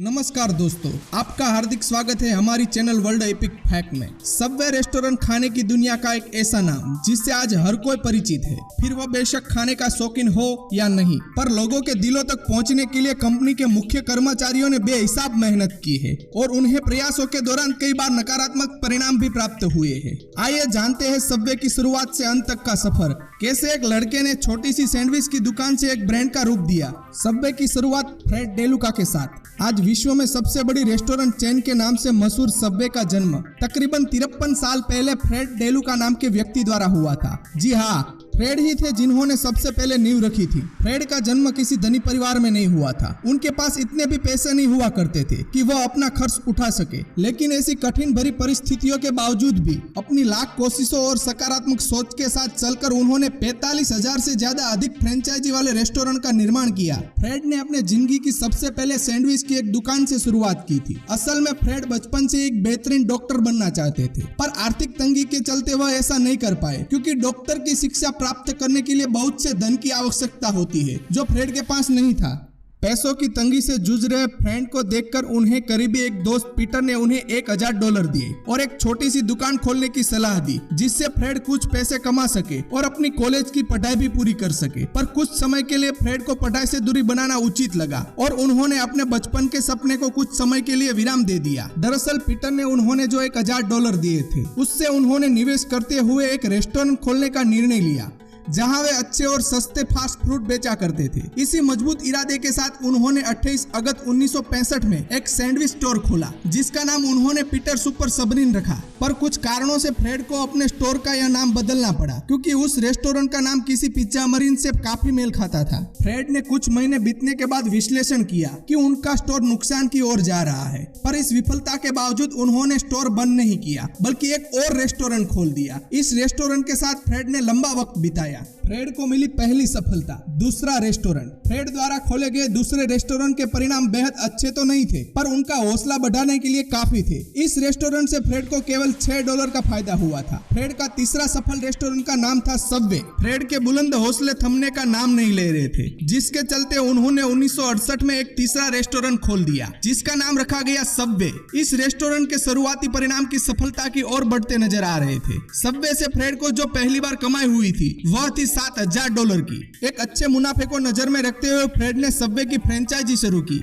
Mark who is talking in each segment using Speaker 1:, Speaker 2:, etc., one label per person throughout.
Speaker 1: नमस्कार दोस्तों, आपका हार्दिक स्वागत है हमारी चैनल वर्ल्ड एपिक फैक्ट में। सबवे रेस्टोरेंट खाने की दुनिया का एक ऐसा नाम जिससे आज हर कोई परिचित है, फिर वह बेशक खाने का शौकीन हो या नहीं, पर लोगों के दिलों तक पहुंचने के लिए कंपनी के मुख्य कर्मचारियों ने बेहिसाब मेहनत की है और उन्हें प्रयासों के दौरान कई बार नकारात्मक परिणाम भी प्राप्त हुए हैं। आइए जानते हैं सबवे की शुरुआत से अंत तक का सफर, कैसे एक लड़के ने छोटी सी सैंडविच की दुकान से एक ब्रांड का रूप दिया। सबवे की शुरुआत फ्रेड डेलुका के साथ। आज विश्व में सबसे बड़ी रेस्टोरेंट चेन के नाम से मशहूर सबवे का जन्म तकरीबन 53 साल पहले फ्रेड डेलुका नाम के व्यक्ति द्वारा हुआ था। जी हाँ, फ्रेड ही थे जिन्होंने सबसे पहले नींव रखी थी। फ्रेड का जन्म किसी धनी परिवार में नहीं हुआ था। उनके पास इतने भी पैसे नहीं हुआ करते थे कि वह अपना खर्च उठा सके, लेकिन ऐसी कठिन भरी परिस्थितियों के बावजूद भी अपनी लाख कोशिशों और सकारात्मक सोच के साथ चलकर उन्होंने 45,000 से ज्यादा अधिक फ्रेंचाइजी वाले रेस्टोरेंट का निर्माण किया। फ्रेड ने अपने जिंदगी की सबसे पहले सैंडविच की एक दुकान से शुरुआत की थी। असल में फ्रेड बचपन से एक बेहतरीन डॉक्टर बनना चाहते थे, पर आर्थिक तंगी के चलते वह ऐसा नहीं कर पाए, क्योंकि डॉक्टर की शिक्षा प्राप्त करने के लिए बहुत से धन की आवश्यकता होती है, जो फ्रेड के पास नहीं था। पैसों की तंगी से जूझ रहे फ्रेड को देखकर उन्हें करीबी एक दोस्त पीटर ने उन्हें $1,000 दिए और एक छोटी सी दुकान खोलने की सलाह दी, जिससे फ्रेड कुछ पैसे कमा सके और अपनी कॉलेज की पढ़ाई भी पूरी कर सके। पर कुछ समय के लिए फ्रेड को पढ़ाई से दूरी बनाना उचित लगा और उन्होंने अपने बचपन के सपने को कुछ समय के लिए विराम दे दिया। दरअसल पीटर ने उन्होंने जो $1,000 दिए थे, उससे उन्होंने निवेश करते हुए एक रेस्टोरेंट खोलने का निर्णय लिया, जहां वे अच्छे और सस्ते फास्ट फूड बेचा करते थे। इसी मजबूत इरादे के साथ उन्होंने 28 अगस्त 1965 में एक सैंडविच स्टोर खोला, जिसका नाम उन्होंने पीटर सुपर सबरीन रखा। पर कुछ कारणों से फ्रेड को अपने स्टोर का यह नाम बदलना पड़ा, क्योंकि उस रेस्टोरेंट का नाम किसी पिज्जा मरीन से काफी मेल खाता था। फ्रेड ने कुछ महीने बीतने के बाद विश्लेषण किया कि उनका स्टोर नुकसान की ओर जा रहा है, पर इस विफलता के बावजूद उन्होंने स्टोर बंद नहीं किया, बल्कि एक और रेस्टोरेंट खोल दिया। इस रेस्टोरेंट के साथ फ्रेड ने लंबा वक्त बिताया। फ्रेड को मिली पहली सफलता, दूसरा रेस्टोरेंट। फ्रेड द्वारा खोले गए दूसरे रेस्टोरेंट के परिणाम बेहद अच्छे तो नहीं थे, पर उनका हौसला बढ़ाने के लिए काफी थे। इस रेस्टोरेंट से फ्रेड को केवल $6 का फायदा हुआ था। फ्रेड का तीसरा सफल रेस्टोरेंट का नाम था सबवे। फ्रेड के बुलंद हौसले थमने का नाम नहीं ले रहे थे, जिसके चलते उन्होंने 1968 में एक तीसरा रेस्टोरेंट खोल दिया, जिसका नाम रखा गया सबवे। इस रेस्टोरेंट के शुरुआती परिणाम की सफलता की ओर बढ़ते नजर आ रहे थे। सबवे से फ्रेड को जो पहली बार कमाई हुई थी, वह थी $7,000 की। एक अच्छे मुनाफे को नजर में रखते हुए फ्रेड ने सबवे की फ्रेंचाइजी शुरू की।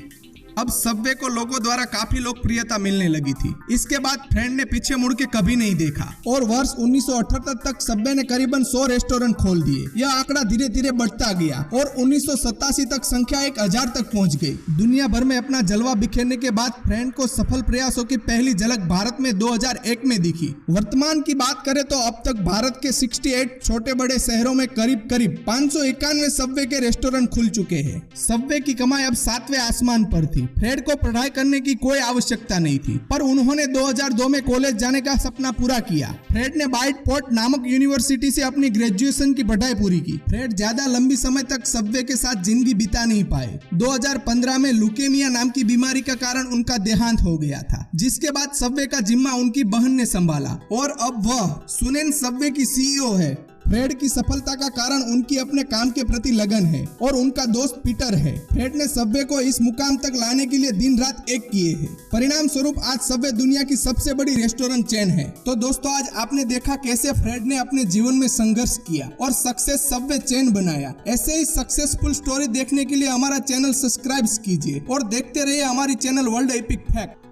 Speaker 1: अब सबवे को लोगों द्वारा काफी लोकप्रियता मिलने लगी थी। इसके बाद फ्रेड ने पीछे मुड़ के कभी नहीं देखा और वर्ष 1978 तक सबवे ने करीबन 100 रेस्टोरेंट खोल दिए। यह आंकड़ा धीरे धीरे बढ़ता गया और 1987 तक संख्या 1,000 तक पहुंच गई। दुनिया भर में अपना जलवा बिखेरने के बाद फ्रेड को सफल प्रयासों की पहली झलक भारत में 2001 में दिखी। वर्तमान की बात करें तो अब तक भारत के 68 छोटे बड़े शहरों में करीब 591 सबवे के रेस्टोरेंट खुल चुके हैं। सबवे की कमाई अब 7वें आसमान पर थी। फ्रेड को पढ़ाई करने की कोई आवश्यकता नहीं थी, पर उन्होंने 2002 में कॉलेज जाने का सपना पूरा किया। फ्रेड ने व्हाइट पोर्ट नामक यूनिवर्सिटी से अपनी ग्रेजुएशन की पढ़ाई पूरी की। फ्रेड ज्यादा लंबी समय तक सबवे के साथ जिंदगी बिता नहीं पाए। 2015 में लुकेमिया नाम की बीमारी का कारण उनका देहांत हो गया था, जिसके बाद सबवे का जिम्मा उनकी बहन ने संभाला और अब वह सुनेन सबवे की CEO है। फ्रेड की सफलता का कारण उनकी अपने काम के प्रति लगन है और उनका दोस्त पीटर है। फ्रेड ने सबवे को इस मुकाम तक लाने के लिए दिन रात एक किए हैं। परिणाम स्वरूप आज सबवे दुनिया की सबसे बड़ी रेस्टोरेंट चेन है। तो दोस्तों, आज आपने देखा कैसे फ्रेड ने अपने जीवन में संघर्ष किया और सक्सेस सबवे चेन बनाया। ऐसे ही सक्सेसफुल स्टोरी देखने के लिए हमारा चैनल सब्सक्राइब कीजिए और देखते रहिए हमारी चैनल वर्ल्ड एपिक फैक्ट।